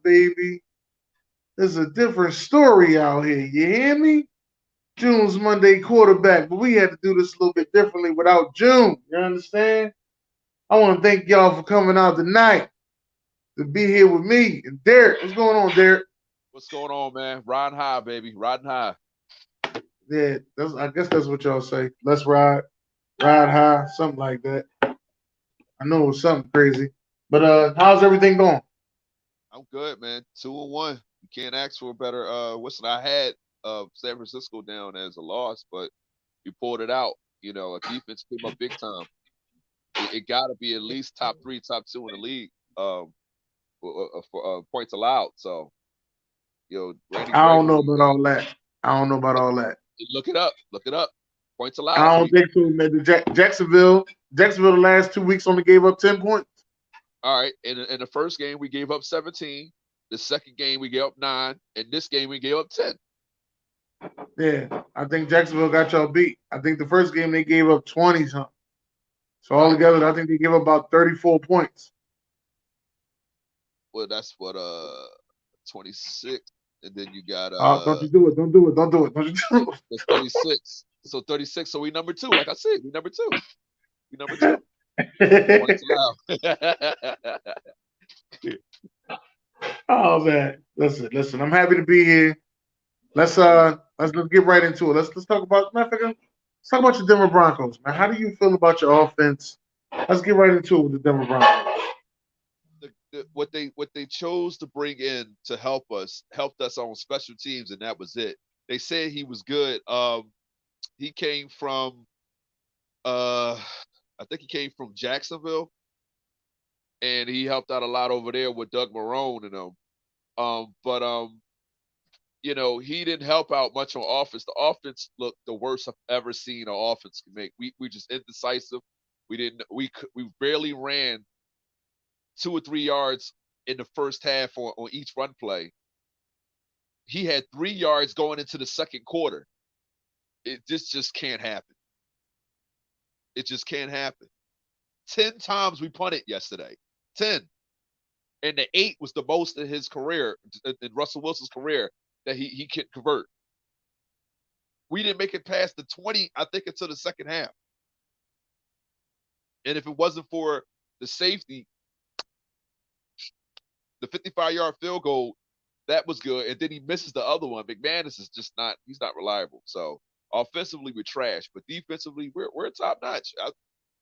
baby. There's a different story out here. You hear me? June's Monday quarterback, but we had to do this a little bit differently without June. You understand? I want to thank y'all for coming out tonight to be here with me and Derek. What's going on, Derek? What's going on, man? Riding high, baby. Riding high. Yeah, I guess that's what y'all say. Let's ride high, something like that. I know it was something crazy. But how's everything going? I'm good, man. 2-1. You can't ask for a better listen, I had San Francisco down as a loss, but we pulled it out. Our defense came up big time. It gotta be at least top three, top two in the league, for points allowed. So, Randy I don't know Gregory, about all that. I don't know about all that. look it up. Look it up. Points allowed. I don't think so, man. Jacksonville, the last 2 weeks only gave up 10 points. All right. In the first game, we gave up 17. The second game, we gave up 9. And this game, we gave up 10. Yeah, I think Jacksonville got y'all beat. I think the first game they gave up 20 something. So Right. altogether, I think they gave up about 34 points. Well, that's what 26, and then you got Don't you do it? Don't do it! Don't do it! Don't you do that's 36. So 36. So we number 2. Like I said, we number 2. We number 2. it? Points allowed. Oh man, listen. I'm happy to be here. Let's get right into it. Let's talk about let's talk about your Denver Broncos, man. How do you feel about your offense? Let's get right into it with the Denver Broncos. What they chose to bring in to helped us on special teams, and that was it. They said he was good. He came from uh, I think he came from Jacksonville, and he helped out a lot over there with Doug Marrone and them. But he didn't help out much on offense. The offense looked the worst I've ever seen an offense can make. We just indecisive. We barely ran 2 or 3 yards in the first half on each run play. He had 3 yards going into the second quarter. This just can't happen. It just can't happen. 10 times we punted yesterday. 10. And the 8 was the most in his career, in Russell Wilson's career, that he can convert. We didn't make it past the 20, I think, until the second half. And if it wasn't for the safety, the 55-yard field goal, that was good. And then he misses the other one. McManus is just he's not reliable. So offensively, we're trash. But defensively, we're top notch.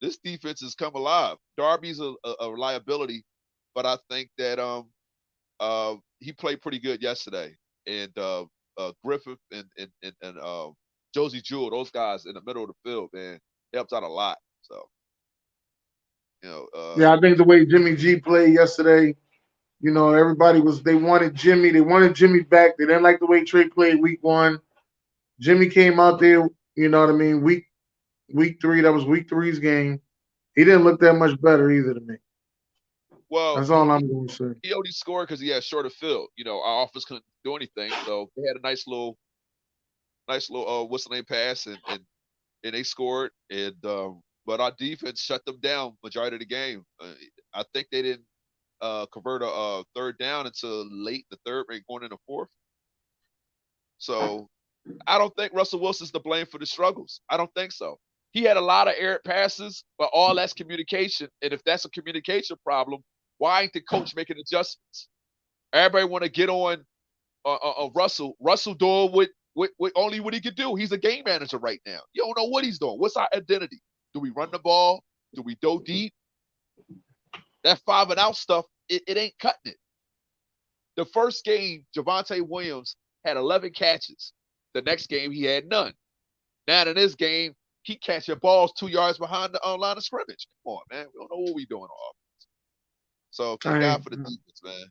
This defense has come alive. Darby's a reliability, but I think that he played pretty good yesterday. And Griffith and Josie Jewell, those guys in the middle of the field, man, helped out a lot. So, Yeah, I think the way Jimmy G played yesterday, they wanted Jimmy back. They didn't like the way Trey played week 1. Jimmy came out there, you know what I mean, week 3, that was week three's game. He didn't look that much better either to me. well, That's all I'm going to say. he only scored because he had shorter field. Our offense couldn't do anything, so they had a nice little what's the name pass, and they scored. And but our defense shut them down majority of the game. I think they didn't convert a third down until late the third, maybe going in the fourth. So I don't think Russell Wilson's to blame for the struggles. I don't think so. He had a lot of errant passes, but all that's communication. And if that's a communication problem, why ain't the coach making adjustments? Everybody want to get on Russell. Russell doing what only what he could do. He's a game manager right now. You don't know what he's doing. What's our identity? Do we run the ball? Do we go deep? That 5-and-out stuff, it ain't cutting it. The first game, Javonte Williams had 11 catches. The next game, he had none. Now in this game, he catching balls 2 yards behind the line of scrimmage. Come on, man. We don't know what we doing on offense. So thank God for the defense, man.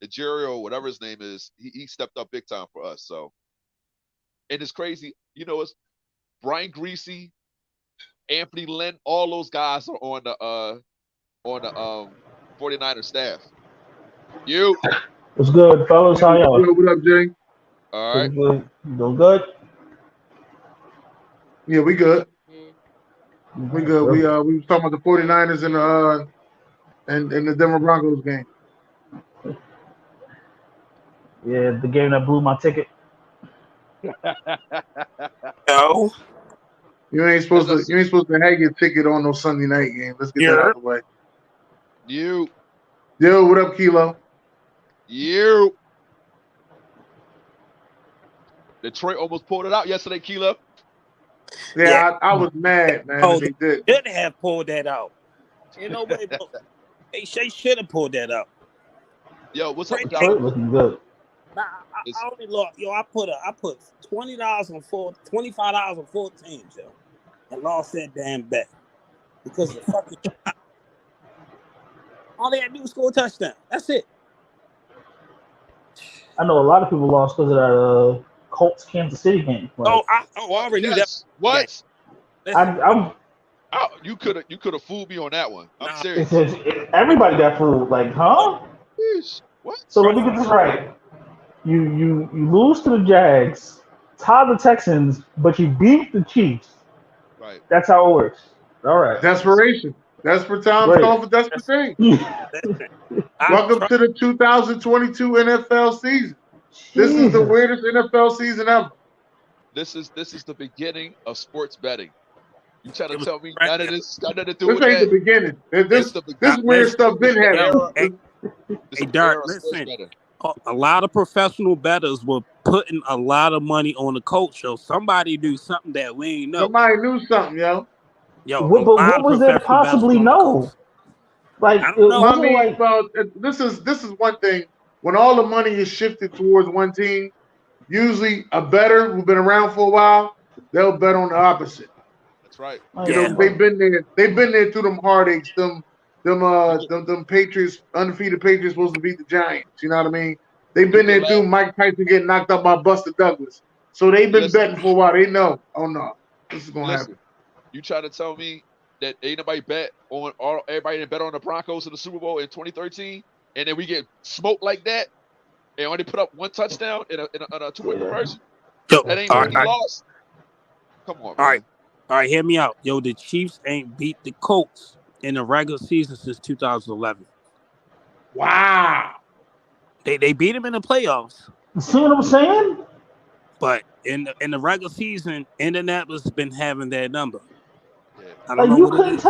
Jerry, whatever his name is, he stepped up big time for us. So, and it's crazy. It's Brian Greasy, Anthony Lynn, all those guys are on the 49er staff. You. What's good, fellas? How y'all? What up, Jay? All right. Doing good? Yeah, we good. We good. We was talking about the 49ers and the Denver Broncos game. Yeah, the game that blew my ticket. No. You ain't supposed to have your ticket on no Sunday night game. Let's get that out of the way. You. Yo, what up, Kilo? You. Detroit almost pulled it out yesterday, Kilo. Yeah. I was mad, man. Oh, They did. Should have pulled that out. You know what? They should have pulled that out. Yo, what's up with Detroit looking good. Nah, I only lost. Yo, I put $20 on $25 on 4 teams, yo, and lost that damn bet because the fucking all they had to do was score a touchdown. That's it. I know a lot of people lost because of that Colts Kansas City game. Like, I already knew that. What? I'm you could have fooled me on that one. I'm serious. Everybody got fooled. Like, huh? Jeez, what? So let me get this right. You lose to the Jags, tie the Texans, but you beat the Chiefs. Right. That's how it works. All right. Desperation. Desperate times call for desperate things. Welcome to the 2022 NFL season. This is the weirdest NFL season ever. This is the beginning of sports betting. You trying to tell me none of this got nothing to do with that? This ain't the beginning. This weird stuff been happening. Hey, Dirk, listen. A lot of professional bettors were putting a lot of money on the Colts show. Somebody do something that we ain't know. Somebody knew something, yo. What was there to possibly know? Like, I don't know. I mean, well, this is one thing. When all the money is shifted towards one team, usually a bettor who's been around for a while, they'll bet on the opposite. That's right. You know, they've been there through them heartaches. Them Patriots, undefeated Patriots, supposed to beat the Giants. You know what I mean? They've been there through Mike Tyson getting knocked out by Buster Douglas. So they've been betting for a while. They know. Oh no, this is gonna happen. You try to tell me that ain't nobody bet on everybody didn't bet on the Broncos in the Super Bowl in 2013, and then we get smoked like that, and only put up one touchdown in a two-point conversion? That ain't what he lost. Come on, man. All right, hear me out. Yo, the Chiefs ain't beat the Colts in the regular season since 2011. Wow. They beat them in the playoffs. See what I'm saying? But in the regular season, Indianapolis has been having that number. I don't know what it is.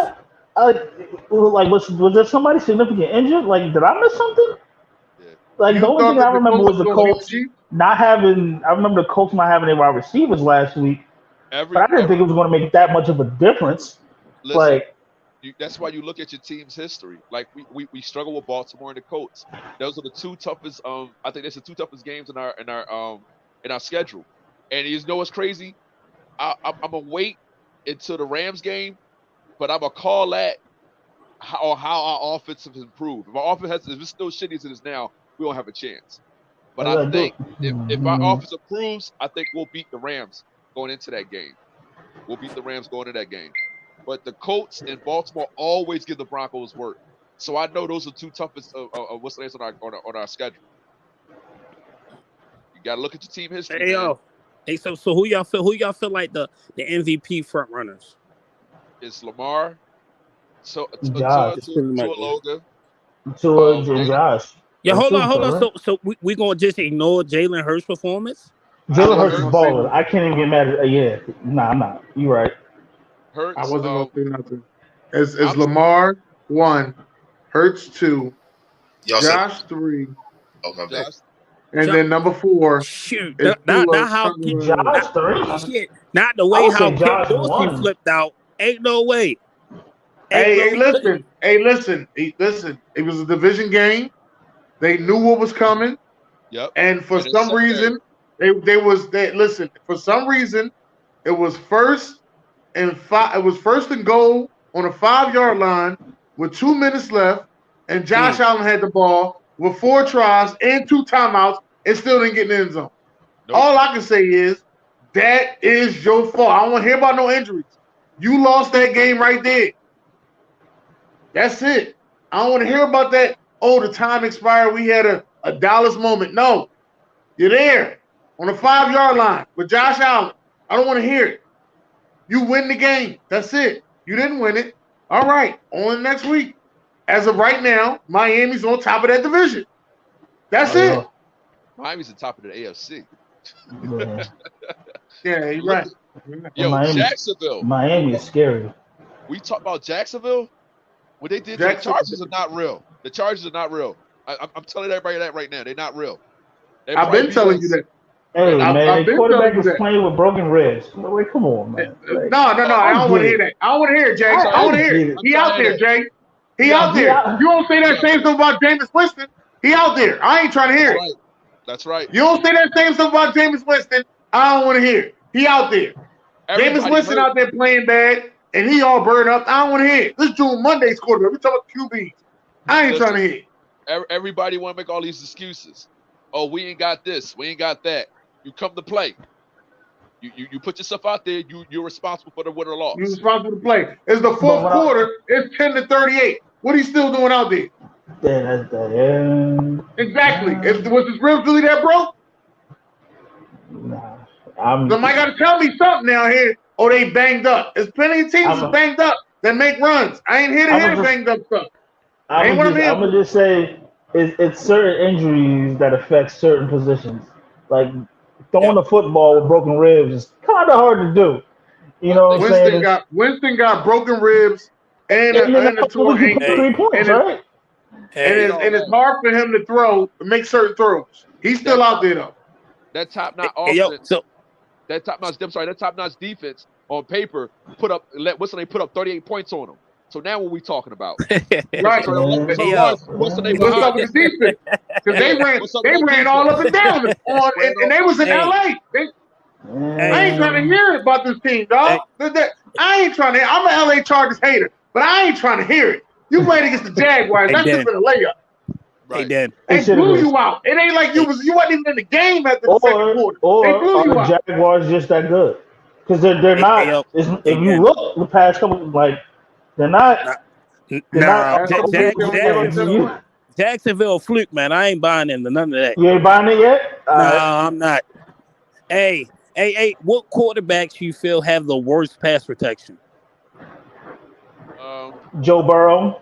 Like, was there somebody significant injured? Like, did I miss something? Yeah. Like, the only thing I remember was the Colts not having. I remember the Colts not having their wide receivers last week. But I didn't think it was going to make that much of a difference. Listen, that's why you look at your team's history. Like we struggle with Baltimore and the Colts. Those are the two toughest. I think that's the two toughest games in our schedule. And you know what's crazy? I'm gonna wait until the Rams game, but I'm gonna call that how our offense has improved. If our offense if it's still shitty as it is now, we don't have a chance. But I think if our offense improves, I think we'll beat the Rams going into that game. We'll beat the Rams going into that game. But the Colts and Baltimore always give the Broncos work. So I know those are two toughest what's the name on our schedule. You gotta look at your team history. Hey, yo. Hey, so who y'all feel like the MVP front runners? It's Lamar, Tua Logan, Josh. Yeah, hold on. So we gonna just ignore Jalen Hurts' performance? Jalen Hurts is balling. I can't even get mad at Nah, I'm not. You right. Hurts. I wasn't gonna say nothing. It's Lamar 1, Hurts 2, Josh 3. Oh my bad. And then number 4. Shoot, not how Josh 3. Shit, not the way how Kip Dorsey flipped out. Ain't no way. Listen. It was a division game. They knew what was coming. Yep. And for some reason, for some reason, it was first and 5. It was first and goal on a 5-yard line with 2 minutes left, and Josh Allen had the ball with 4 tries and 2 timeouts, and still didn't get in the end zone. Nope. All I can say is that is your fault. I don't want to hear about no injuries. You lost that game right there. That's it. I don't want to hear about that. Oh, the time expired. We had a Dallas moment. No, you're there on a 5-yard line with Josh Allen. I don't want to hear it. You win the game. That's it. You didn't win it. All right. On next week. As of right now, Miami's on top of that division. That's it. Miami's the top of the AFC. Yeah, you're right. Yo, Miami, Jacksonville. Miami is scary. We talk about Jacksonville. What they did to the Chargers are not real. The Chargers are not real. I'm telling everybody that right now. They're not real. I've been telling you that. Hey, man, I've the quarterback is playing with broken ribs. Wait, come on, man. Like, no. I don't want to hear that. I don't want to hear it, Jay. I don't want to hear it. He out there, Jay. He out there. You don't say that same stuff about Jameis Winston. He out there. I ain't trying to hear it. That's right. You don't say that same stuff about Jameis Winston. I don't want to hear it. He out there. Jameis Winston out there playing bad, and he all burned up. I don't want to hear it. This is June Monday's quarterback. We talking about QBs. I ain't trying to hear it. Everybody want to make all these excuses. Oh, we ain't got this. We ain't got that. You come to play. You put yourself out there. You're responsible for the win or loss. You're responsible to play. It's the fourth quarter. It's 10-38. What are you still doing out there? Exactly. Was his ribs really that broke? Nah. Somebody got to tell me something now here. Oh, they banged up. There's plenty of teams that banged up that make runs. I ain't here to hear banged up stuff. I'm gonna just say it's certain injuries that affect certain positions. Like throwing the football with broken ribs is kind of hard to do. You know what I'm saying? Winston got broken ribs and a torn ankle. 3 points, right? And it's hard for him to make certain throws. He's still out there though. That top-notch offense. That top-notch defense on paper put up 38 points on them. So now what we talking about? Right. What's the name of the defense? Because they ran all up and down and they was in LA. I ain't trying to hear it about this team, dog. I ain't trying to. I'm an LA Chargers hater, but I ain't trying to hear it. You played against the Jaguars. That's just been a layup. Right. They blew you out. It ain't like you wasn't even in the game at the second quarter. They blew you out. The Jaguars just that good because they're not. If you look the past couple, they're not. Jacksonville fluke, man. I ain't buying into none of that. You ain't buying it yet? No, I'm not. Hey, what quarterbacks you feel have the worst pass protection? Joe Burrow.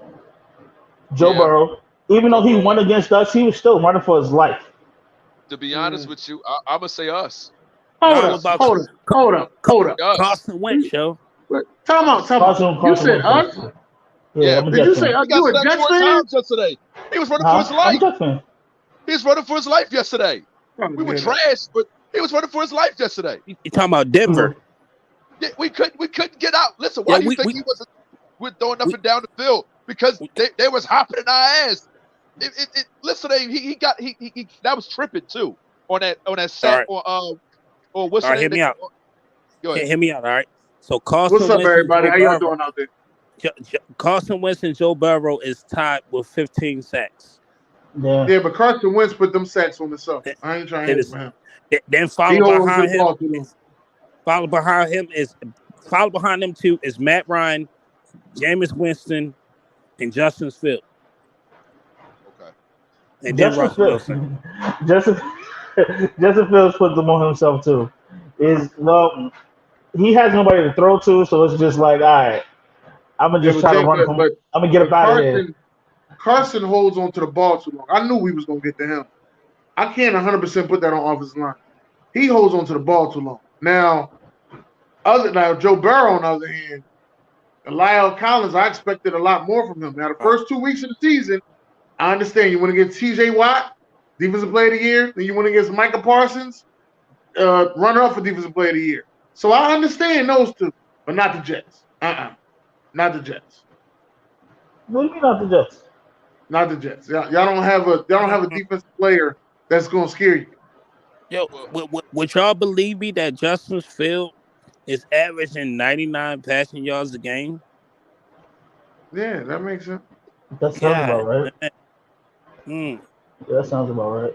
Burrow. Even though he won against us, he was still running for his life. To be honest with you, I'm gonna say us. Hold up. Carson Wentz, yo. Time out. You said us? Yeah. Did you say us? You a Jets fan? Yesterday. He was running for his life. He was running for his life yesterday. We were trash, but he was running for his life yesterday. You talking about Denver? Yeah, we couldn't get out. Listen, why do you think he wasn't? We're throwing up and down the field because they was hopping in our ass. Listen, he that was tripping too on that sack or what's hear me out. Go ahead. Hear me out. All right. So Carson. What's up, everybody? How y'all doing out there? Carson Wentz and Joe Burrow is tied with 15 sacks. Yeah, but Carson Wentz put them sacks on himself. I ain't trying to hit him. Then follow behind him too is Matt Ryan, Jameis Winston, and Justin Fields. Okay. And then Russell Wilson. Justin Fields put them on himself too. He has nobody to throw to, so it's just like, all right, I'm gonna just try to run from. I'm gonna get up out of here. Carson holds on to the ball too long. I knew we was gonna get to him. I can't 100% put that on offensive line. He holds on to the ball too long. Now Joe Burrow, on the other hand, Lyle Collins, I expected a lot more from him. Now, the first 2 weeks of the season, I understand you want to get T.J. Watt, Defensive Player of the Year, then you want to get Micah Parsons, runner-up for Defensive Player of the Year. So I understand those two, but not the Jets. Not the Jets. What do you mean not the Jets? Not the Jets. Y'all don't have a defensive player that's going to scare you. Yo, would y'all believe me that Justin Fields is averaging 99 passing yards a game? Yeah, that makes sense. That sounds about right. That sounds about right.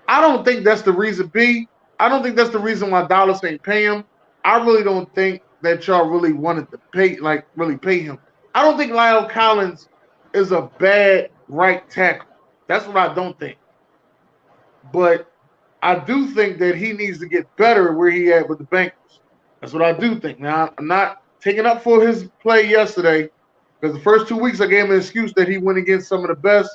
I don't think that's the reason, B. I don't think that's the reason why Dallas ain't pay him. I really don't think that y'all really wanted to pay him. I don't think Lyle Collins is a bad right tackle. That's what I don't think. But I do think that he needs to get better where he at with the Bengals. That's what I do think. Now, I'm not taking up for his play yesterday because the first 2 weeks I gave him an excuse that he went against some of the best,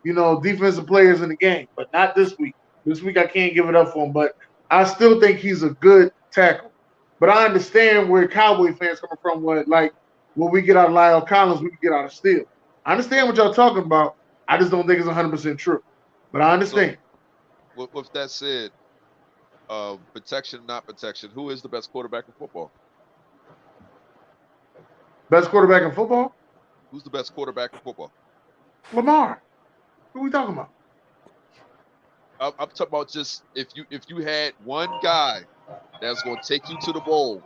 defensive players in the game, but not this week. This week I can't give it up for him, but I still think he's a good tackle. But I understand where Cowboy fans coming from. What we get out of Lyle Collins, we can get out of Steele. I understand what y'all talking about. I just don't think it's 100% true. But I understand. So, with that said, protection, not protection, who is the best quarterback in football? Best quarterback in football? Who's the best quarterback in football? Lamar. Who are we talking about? I'm talking about just if you had one guy that's going to take you to the bowl,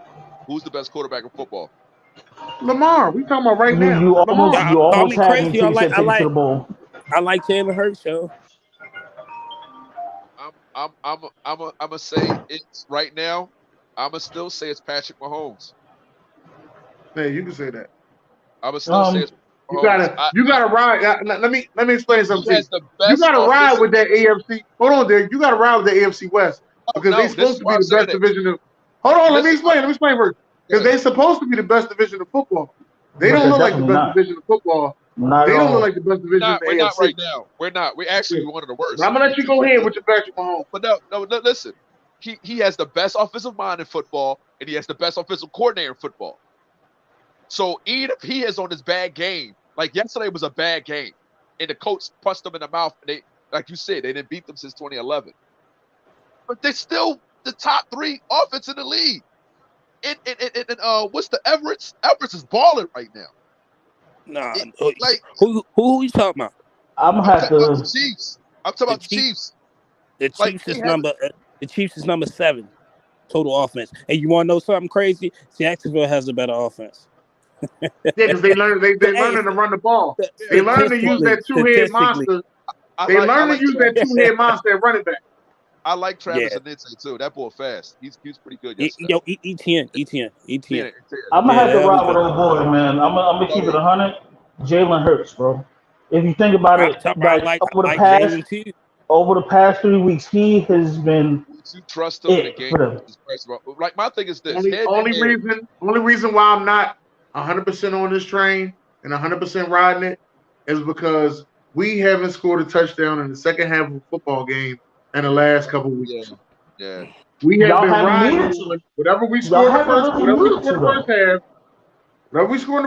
who's the best quarterback in football? Lamar. We talking about right now. You almost had me until you said take it to the bowl. I like Jalen Hurts, yo. I'm gonna say it's right now. I'm gonna still say it's Patrick Mahomes. Yeah, you can say that. I'm gonna still say it's Mahomes. You gotta ride. Let me explain something. You gotta ride with that AFC. Hold on, there. You gotta ride with the AFC West because they're supposed to be the best division of. Hold on, let me explain. Let me explain first. Because they're supposed to be the best division of football. They don't look like the best division of football. They don't look like the best division of the AFC. We're not right now. We're not. We're actually one of the worst. I'm gonna let you go ahead with your Patrick Mahomes. But no, listen. He has the best offensive mind in football, and he has the best offensive coordinator in football. So even if he is on his bad game, like yesterday was a bad game, and the coach punched them in the mouth, and they, like you said, they didn't beat them since 2011. But they're still the top 3 offense in the league. And what's the Everett? Everett is balling right now. Nah, who you talking about? I'm gonna have to. The Chiefs. I'm talking about the Chiefs. The Chiefs is The Chiefs is number 7 total offense. And you want to know something crazy? Jacksonville has a better offense. Yeah, because they learning to run the ball. They learning to use that 2-head monster. They learning to use that 2-head monster at running back. I like Travis Anitzay too. That boy fast. He's pretty good yesterday. Yo, ETN. I'm gonna have to ride with old boy, man. I'm gonna keep it 100. Jalen Hurts, bro. If you think about it, over the past 3 weeks, he has been. You trust him in the game. Like my thing is this. Only reason why I'm not 100% on this train and 100% riding it is because we haven't scored a touchdown in the second half of a football game in the last couple of weeks. Yeah. We have been riding whatever we scored in the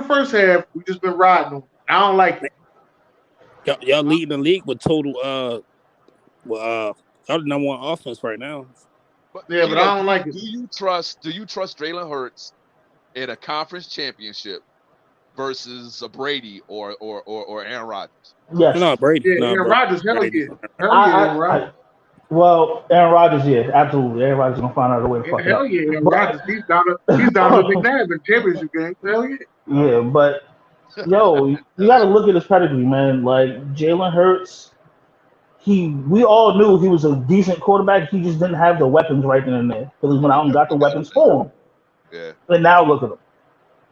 first half, we just been riding them. I don't like it. Y'all leading the league with total y'all the number 1 offense right now. But I don't like it. Do you trust Jalen Hurts in a conference championship versus a Brady or Aaron Rodgers? Yes. No, Brady. Yeah, Aaron Rodgers, hell yeah. Aaron Rodgers. Well, Aaron Rodgers, yeah, absolutely. Aaron Rodgers gonna find out a way to fuck it up. Hell yeah, Aaron Rodgers. He's down to McNabb in the championship game. Hell yeah. Yeah, but yo, you gotta look at his pedigree, man. Like Jalen Hurts, we all knew he was a decent quarterback. He just didn't have the weapons right then and there. Because he went out and got the weapons for him. Yeah. And now look at him.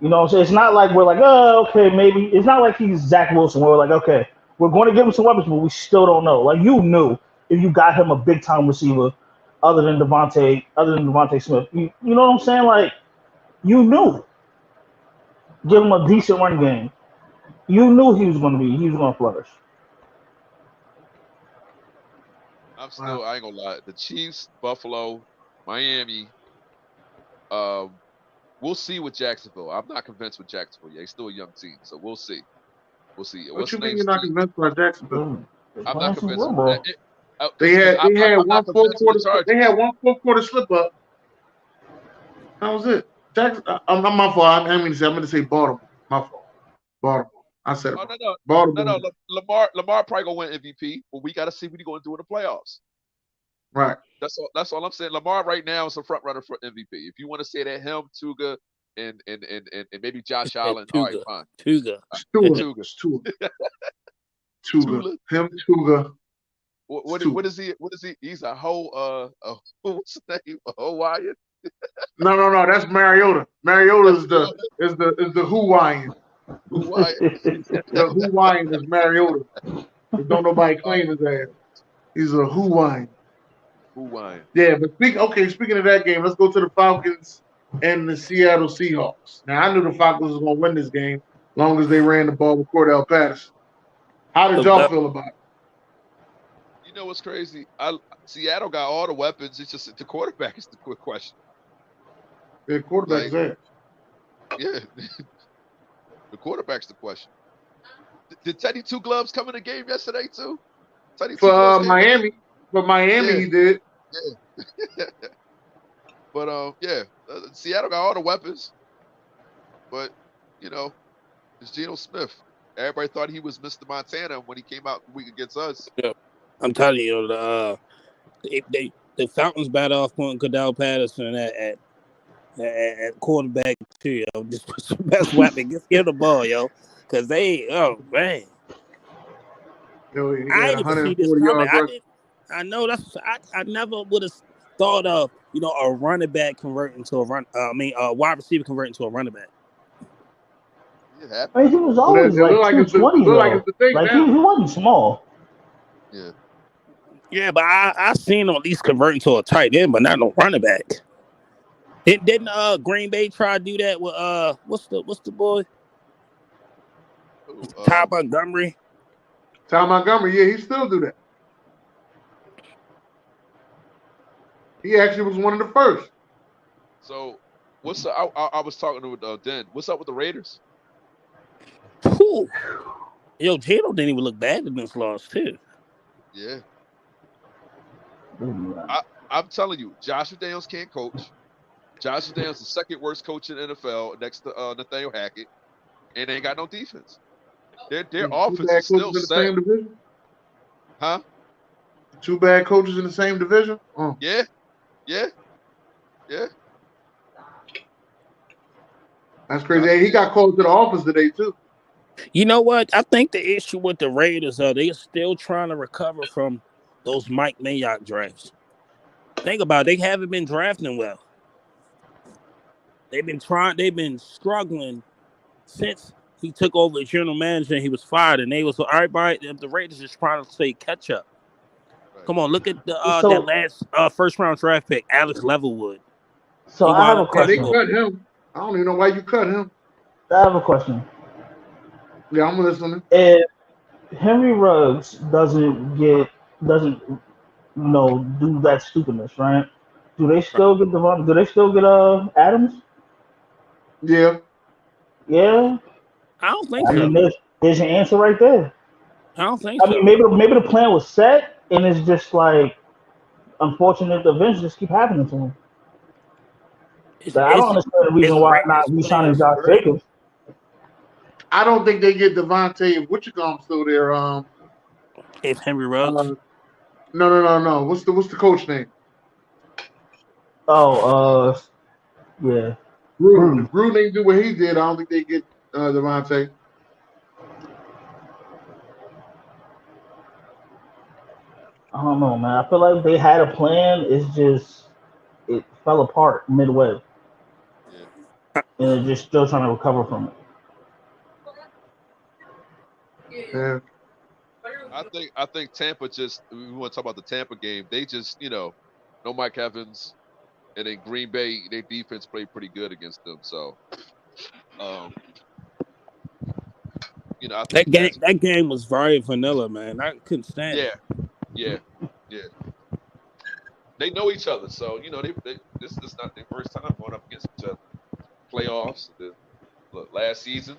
You know what I'm saying? It's not like we're like, oh, okay, maybe. It's not like he's Zach Wilson where we're like, okay, we're going to give him some weapons, but we still don't know. Like you knew if you got him a big time receiver other than Devontae Smith. You know what I'm saying? Like you knew. Give him a decent run game. You knew he was going to flourish. I ain't gonna lie. The Chiefs, Buffalo, Miami. We'll see with Jacksonville. I'm not convinced with Jacksonville yet. He's still a young team, so we'll see. What you mean you're not convinced by Jacksonville? I'm not convinced. They had one fourth quarter slip up. That was it. I'm my fault. I'm going to say Baltimore. My fault. Baltimore. I said it. Baltimore. No. Lamar probably gonna win MVP, but we got to see what he's gonna do in the playoffs. Right. That's all I'm saying. Lamar right now is a front runner for MVP. If you want to say that him, Tuga, and maybe Josh Allen, all right, fine. Tuga. Him, Tuga. What is he? He's a whole what's his name? A Hawaiian? No. That's Mariota. Mariota is the Hawaiian. The Hawaiian is Mariota. Don't nobody claim his ass. He's a Hawaiian. Yeah, but speaking of that game, let's go to the Falcons and the Seattle Seahawks. Now, I knew the Falcons was going to win this game as long as they ran the ball with Cordell Patterson. How did y'all feel about it? You know what's crazy? Seattle got all the weapons. It's just the quarterback is the quick question. The quarterback's Like, ass. Yeah, the quarterback's the question. Did Teddy Two Gloves come in the game yesterday too? Teddy Two Gloves For came Miami. in? For Miami, he did. Yeah. But Seattle got all the weapons. But it's Geno Smith. Everybody thought he was Mr. Montana when he came out the week against us. Yeah. I'm telling you, the Falcons batted off Quentin Cordell Patterson at quarterback too, yo. Just put the best weapon. Just give the ball, yo. Cause man. Yo, he I had didn't even see this 140 coming. yards. I know I never would have thought of a running back converting to a wide receiver converting to a running back. I mean, he was always like 220 though. Like he wasn't small. Yeah. Yeah, but I seen him at least converting to a tight end, but not no running back. Didn't Green Bay try to do that with what's the boy? Ty Montgomery. Ty Montgomery, yeah, he still do that. He actually was one of the first. So what's I was talking to Den. What's up with the Raiders? Whew. Yo, Geno didn't even look bad in this loss too. Yeah. I'm telling you, Josh McDaniels can't coach. Josh McDaniels is the second worst coach in the NFL next to Nathaniel Hackett, and they ain't got no defense. Their offense is still set. Huh? Two bad coaches in the same division? Oh. Yeah. That's crazy. Hey, he got called to the office today too. You know what? I think the issue with the Raiders they're still trying to recover from those Mike Mayock drafts. Think about it, they haven't been drafting well. They've been struggling since he took over as general manager and he was fired, and they was everybody the Raiders just trying to say catch up. Right. Come on, look at the that last first round draft pick, Alex Leatherwood. So I have a question. They cut him. I don't even know why you cut him. I have a question. Yeah, I'm listening. If Henry Ruggs doesn't do that stupidness, right? Do they still get Do they still get Adams? Yeah. Yeah. I don't think so. I mean, there's your answer right there. I don't think so. I mean, maybe the plan was set, and it's just like unfortunate events just keep happening to him. I don't understand the reason why not re-signing Josh Jacobs. I don't think they get Devontae. What you call him still there? If Henry Ruggs. No. What's the coach name? Oh, yeah. Gruden. If Gruden didn't do what he did, I don't think they get Devontae. I don't know, man. I feel like they had a plan. It's just it fell apart midway. Yeah. And they're just still trying to recover from it. Yeah. I think Tampa we want to talk about the Tampa game. They just, no Mike Evans, and then Green Bay, their defense played pretty good against them. So I think that game was very vanilla, man. I couldn't stand it. Yeah. They know each other, so this is not their first time going up against each other. Playoffs, last season,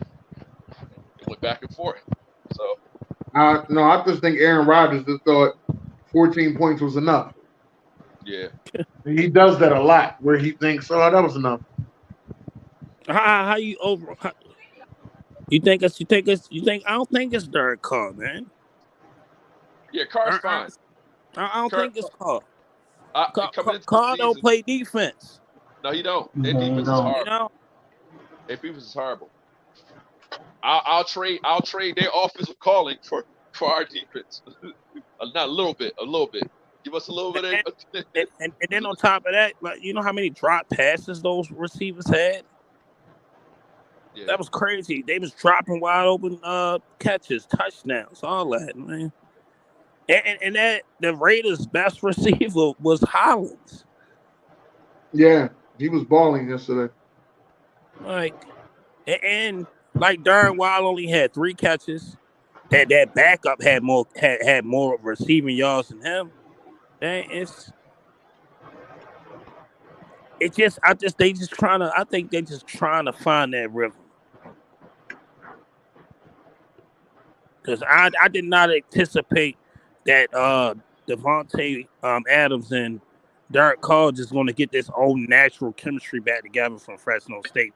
it went back and forth. So no, I just think Aaron Rodgers just thought 14 points was enough. Yeah, he does that a lot, where he thinks, "Oh, that was enough." How you over? You think? I don't think it's Derek Carr, man. Yeah, Carr's fine. I don't think it's Carr. Carr don't play defense. No, he don't. Their defense is horrible. Their defense is horrible. I'll trade their offensive calling for our defense. Not a little bit. Give us a little bit. And then on top of that, like, you know how many drop passes those receivers had? Yeah. That was crazy. They was dropping wide open catches, touchdowns, all that, man. And that the Raiders' best receiver was Hollins. Yeah, he was balling yesterday. Like Darren Waller only had 3 catches. that backup had more receiving yards than him. They just I think they just trying to find that rhythm. Because I did not anticipate that Devontae Adams and Derek Carr just going to get this old natural chemistry back together from Fresno State.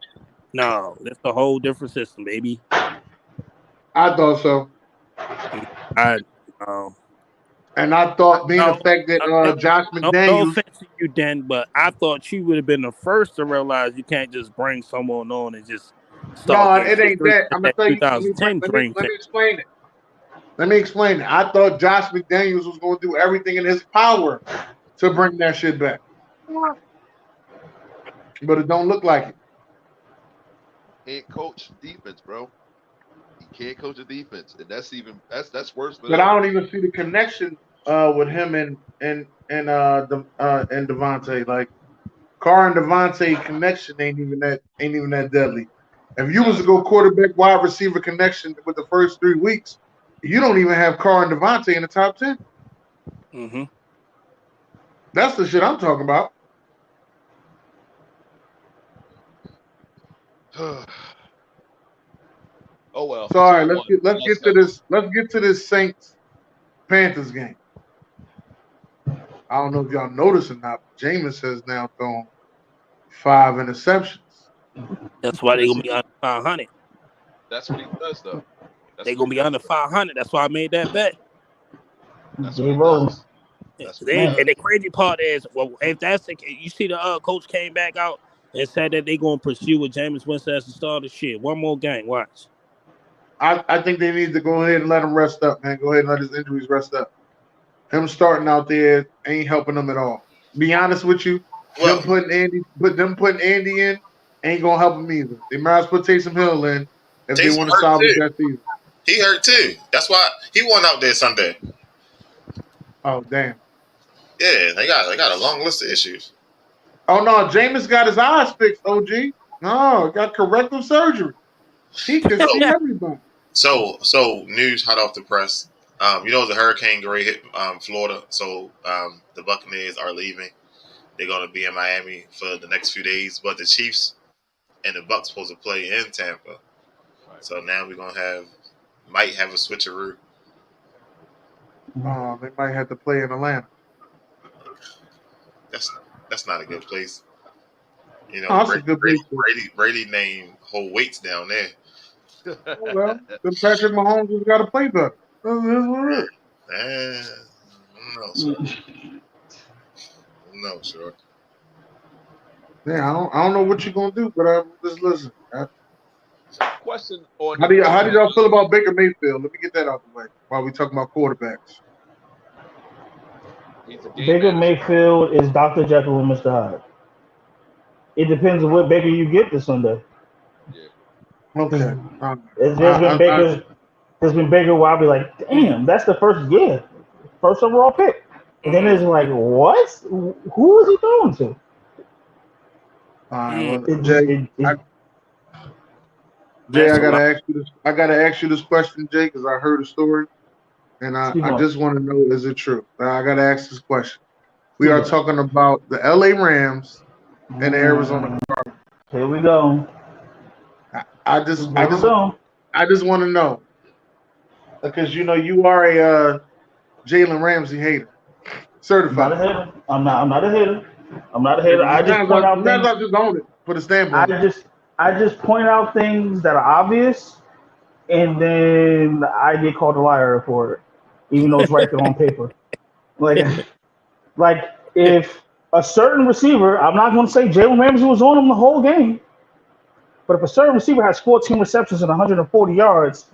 No, that's a whole different system, baby. I thought so. And I thought the fact that Josh McDaniels. No offense to you, Dan, but I thought you would have been the first to realize you can't just bring someone on and just start. No, it ain't that. I'm gonna tell you. Let me explain it. Let me explain it. I thought Josh McDaniels was going to do everything in his power to bring that shit back, but it don't look like it. Can't coach defense, bro. He can't coach a defense, and that's worse. But I don't even see the connection with him and Devontae. Like Carr and Devontae connection ain't even that deadly. If you was to go quarterback wide receiver connection with the first 3 weeks, you don't even have Carr and Devontae in the top 10. Mm-hmm. That's the shit I'm talking about. Oh well. So all right, let's get to this Saints Panthers game. I don't know if y'all noticed or not, but Jameis has now thrown 5 interceptions. That's why they're gonna be under 500. That's what he does, though. They're gonna be under 500. That's why I made that bet. That's what he does. And the crazy part is, well, if that's the case, you see the coach came back out and said that they're gonna pursue with Jameis Winston as the starter. Shit, one more game, watch. I think they need to go ahead and let him rest up, man. Go ahead and let his injuries rest up. Him starting out there ain't helping them at all. Be honest with you, them putting Andy in ain't gonna help him either. They might as well put Taysom Hill in if they want to salvage that season. He hurt too. That's why he won out there Sunday. Oh damn. Yeah, they got a long list of issues. Oh no, Jameis got his eyes fixed. OG, no, got corrective surgery. He can see everybody. So news hot off the press. The hurricane Gray hit Florida, so the Buccaneers are leaving. They're gonna be in Miami for the next few days, but the Chiefs and the Bucs supposed to play in Tampa. So now we're gonna might have a switcheroo. They might have to play in Atlanta. That's not a good place. Brady named whole weights down there. Well, then Patrick Mahomes has got to play better. No, sure. Yeah, I don't know what you're gonna do, but just listen. Question on how do y'all feel about Baker Mayfield? Let me get that out the way while we talk about quarterbacks. Baker Mayfield is Dr. Jekyll and Mr. Hyde. It depends on what Baker you get this Sunday. Yeah. Okay. There's been Baker where I'll be like, damn, that's the first overall pick. And then it's like, what? Who is he throwing to? All right, well, Jay, I gotta ask you this question, Jay, because I heard a story, and I just want to know, is it true? I gotta ask this question. We are talking about the LA Rams and the Arizona Cardinals. Here we go. I just want to know, because you are a Jalen Ramsey hater, certified. I'm not a hater. I just point out things. Just own it for the standpoint. I just point out things that are obvious, and then I get called a liar for it, even though it's right there on paper. Like if a certain receiver, I'm not going to say Jalen Ramsey was on him the whole game, but if a certain receiver has 14 receptions and 140 yards,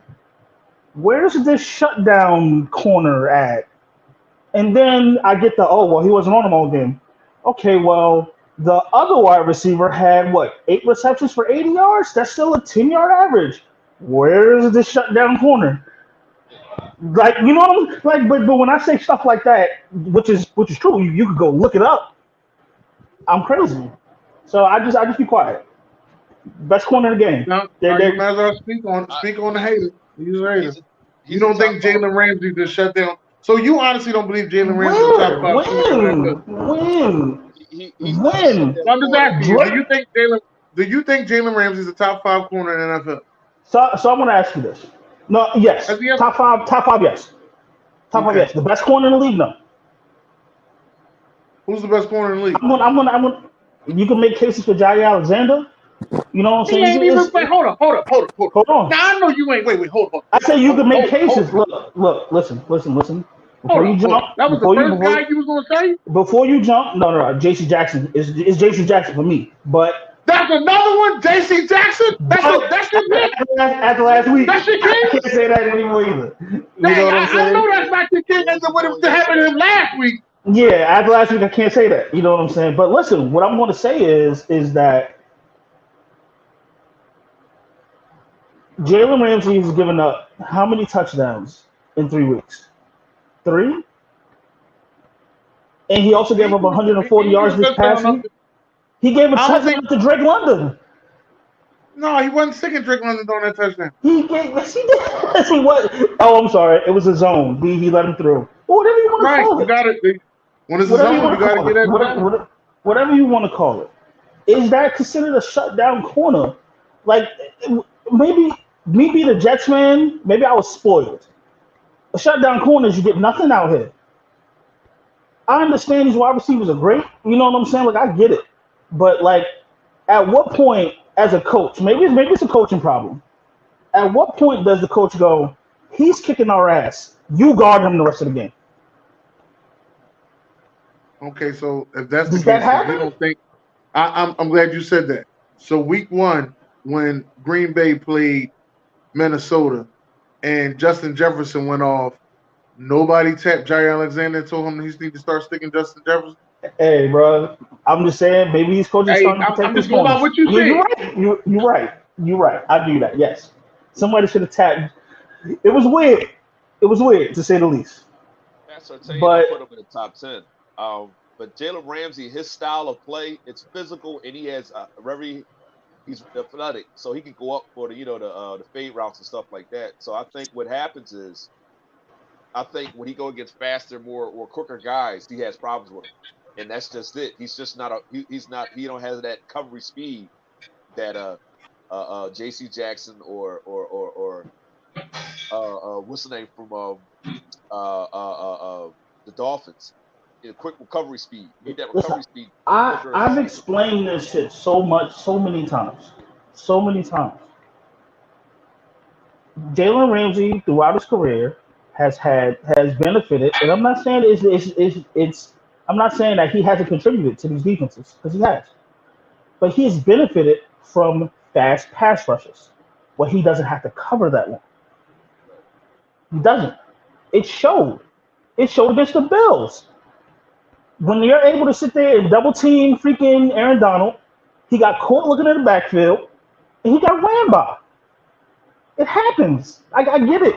where's this shutdown corner at? And then I get he wasn't on him all game. Okay, well, the other wide receiver had 8 receptions for 80 yards? That's still a 10-yard average. Where's the shutdown corner? Like, you know what I'm like? But when I say stuff like that, which is true, you could go look it up. I'm crazy, so I just be quiet. Best corner in the game. No, you might as well speak on the hater. He's a hater. You don't think Jalen Ramsey just shut down? So you honestly don't believe Jalen Ramsey is top 5 corner? When? I'm just asking you. Do you think Jalen Ramsey is a top 5 corner in the NFL? So I'm gonna ask you this. No, yes. Top five, yes. Top 5, yes. The best corner in the league, no. Who's the best corner in the league? I'm gonna. You can make cases for Jair Alexander. You know what I'm saying? Wait, hold on. Now I know you ain't. Wait, hold on. I say you can make cases. Look, listen. Before you jump, that was the first guy you was gonna say. Before you jump, no. J.C. Jackson is J.C. Jackson for me, but. That's another one, J.C. Jackson. That's your pick. After last week, that's your kid. I can't say that anymore either. You know what I'm saying? I know that's not your kid. That's what happened to him last week. Yeah, after last week, I can't say that. You know what I'm saying? But listen, what I'm going to say is that Jalen Ramsey has given up how many touchdowns in 3 weeks? 3? And he also gave up 140 yards this past week. He gave a touchdown to Drake London. No, he wasn't sticking Drake London on that touchdown. Yes, he did. Yes, he was. Oh, I'm sorry. It was a zone. He let him through. Well, whatever you want to call it. You got it. When it's a zone, you got to get that. Whatever you want to call it. Is that considered a shutdown corner? Like, maybe me being a Jets fan, maybe I was spoiled. A shutdown corner is you get nothing out here. I understand these wide receivers are great. You know what I'm saying? Like, I get it. But, like, at what point, as a coach, maybe it's a coaching problem. At what point does the coach go, he's kicking our ass. You guard him the rest of the game? Okay, so if that's the case, you don't think I'm glad you said that. So week 1, when Green Bay played Minnesota and Justin Jefferson went off, nobody tapped Jair Alexander and told him he needs to start sticking Justin Jefferson? Hey, bro, I'm just saying, maybe these coaches starting to take I'm just going by what you said. You're right. I do that, yes. Somebody should have tapped. It was weird. To say the least. That's what I'm saying. But put him in the top 10. But Jalen Ramsey, his style of play, it's physical, and he has he's athletic, so he can go up for the fade routes and stuff like that. So I think what happens is, when he go against faster, more quicker guys, he has problems with them, and that's just it. He's just not he don't have that recovery speed that J.C. Jackson or what's the name from the Dolphins. Quick recovery speed. You need that recovery speed. I've explained this shit so many times. Jalen Ramsey throughout his career has benefited, and I'm not saying I'm not saying that he hasn't contributed to these defenses, because he has. But he has benefited from fast pass rushes, where he doesn't have to cover that one. He doesn't. It showed. It showed against the Bills. When you're able to sit there and double team freaking Aaron Donald, he got caught looking at the backfield, and he got ran by. It happens. I get it.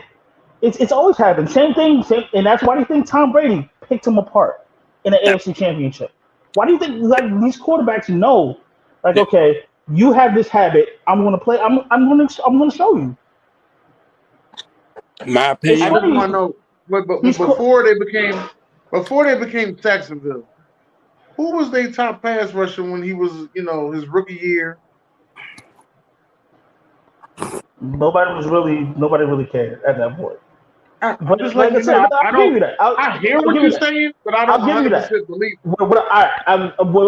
It's always happened. Same thing, and that's why do you think Tom Brady picked him apart in the AFC Championship? Why do you think these quarterbacks know, okay, you have this habit. I'm going to play. I'm going to show you. My opinion. I just want to know, but before they became Jacksonville, who was their top pass rusher when he was, his rookie year? Nobody really cared at that point. But just like I said, I hear what you're saying, but I don't 100% believe.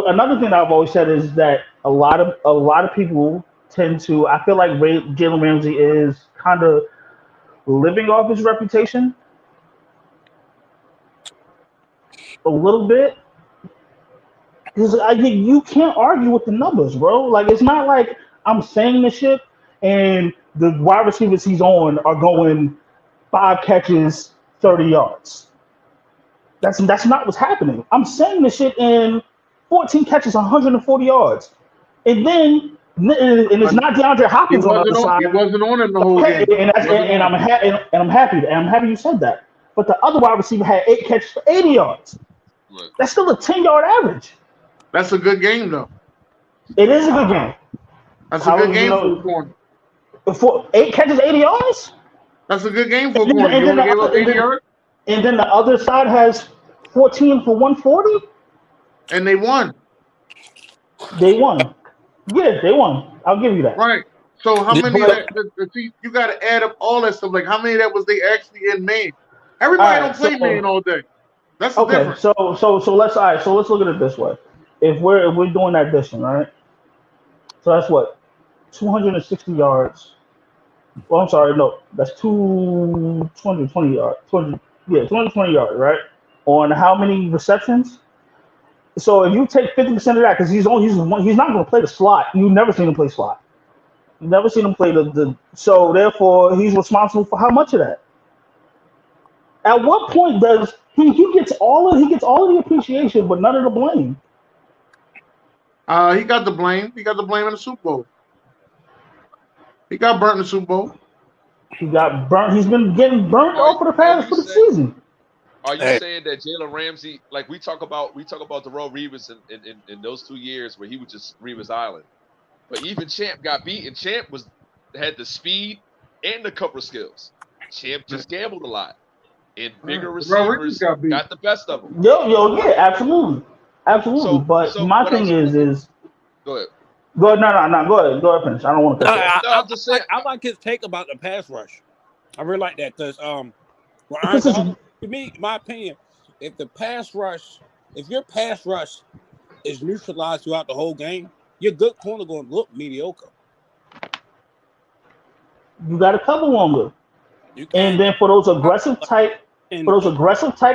Another thing I've always said is that a lot of people tend to. I feel like Jalen Ramsey is kind of living off his reputation a little bit. Because you can't argue with the numbers, bro. Like, it's not like I'm saying this shit and the wide receivers he's on are going 5 catches, 30 yards. That's not what's happening. I'm saying this shit in 14 catches, 140 yards. And it's not DeAndre Hopkins on the other side. He wasn't on it the whole game. And I'm happy you said that. But the other wide receiver had 8 catches for 80 yards. Right. That's still a 10-yard average. That's a good game, though. It is a good game. That's a good game for the corner. For 8 catches, 80 yards? That's a good game for a corner. You only gave up 80 yards? And then the other side has 14 for 140? And they won. They won. Yeah, they won. I'll give you that. Right. So how many of that, you got to add up all that stuff. Like how many of that was they actually in man? Everybody don't play man all day. That's the difference. So let's look at it this way. If we're doing that addition, right? So that's what? 260 yards. Well, I'm sorry, no, that's 220 yards. 220 yards, right? On how many receptions? So if you take 50% of that, because he's not going to play the slot. You've never seen him play slot. You've never seen him play the. So therefore, he's responsible for how much of that? At what point does he gets all of the appreciation, but none of the blame? He got the blame. He got the blame in the Super Bowl. He got burnt in the Super Bowl. He got burnt. He's been getting burnt over the past for the season. Are you saying that Jalen Ramsey, like we talk about Darrelle Revis in those 2 years where he was just Revis Island, but even Champ got beaten. Champ had the speed and the cover skills. Champ just gambled a lot, and bigger receivers got the best of them. Yeah, absolutely. So, but my thing is go ahead. Go ahead. No. Go ahead. Finish. I don't want to. I like his take about the pass rush. I really like that because to me, my opinion, if your pass rush is neutralized throughout the whole game, your good corner going to look mediocre. You got to cover longer, and then for those aggressive type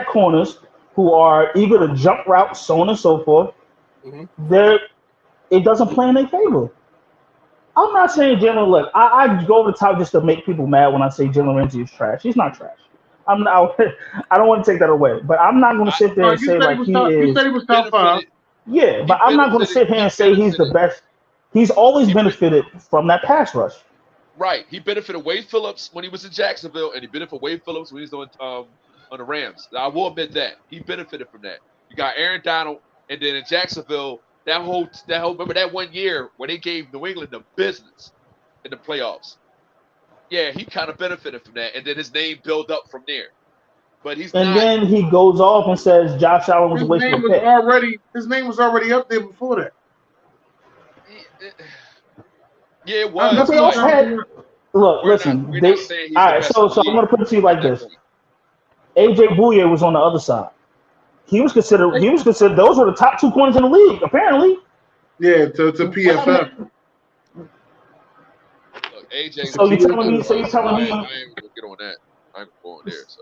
corners who are eager to jump route, so on and so forth, it doesn't play in their favor. I'm not saying Jalen. Look, I go over the top just to make people mad when I say Jalen Ramsey is trash. He's not trash. I don't want to take that away, but I'm not going to sit there and say like he is. You said he was top 5. Yeah, but I'm not going to sit here and say he's the best. He's always benefited from that pass rush. Right. He benefited Wade Phillips when he was in Jacksonville, and he benefited Wade Phillips when he was on the Rams. I will admit that he benefited from that. You got Aaron Donald, and then in Jacksonville, that whole remember that 1 year when they gave New England the business in the playoffs. Yeah, he kind of benefited from that, and then his name built up from there. But then he goes off and says Josh Allen was a waste of pick. His name was already up there before that. Yeah, it was. Listen. All right, so I'm going to put it to you like this. AJ Bouye was on the other side. He was considered. Those were the top 2 corners in the league, apparently. Yeah, to PFF. Look, AJ. So you're telling me? I ain't gonna get on that. I'm going there. So.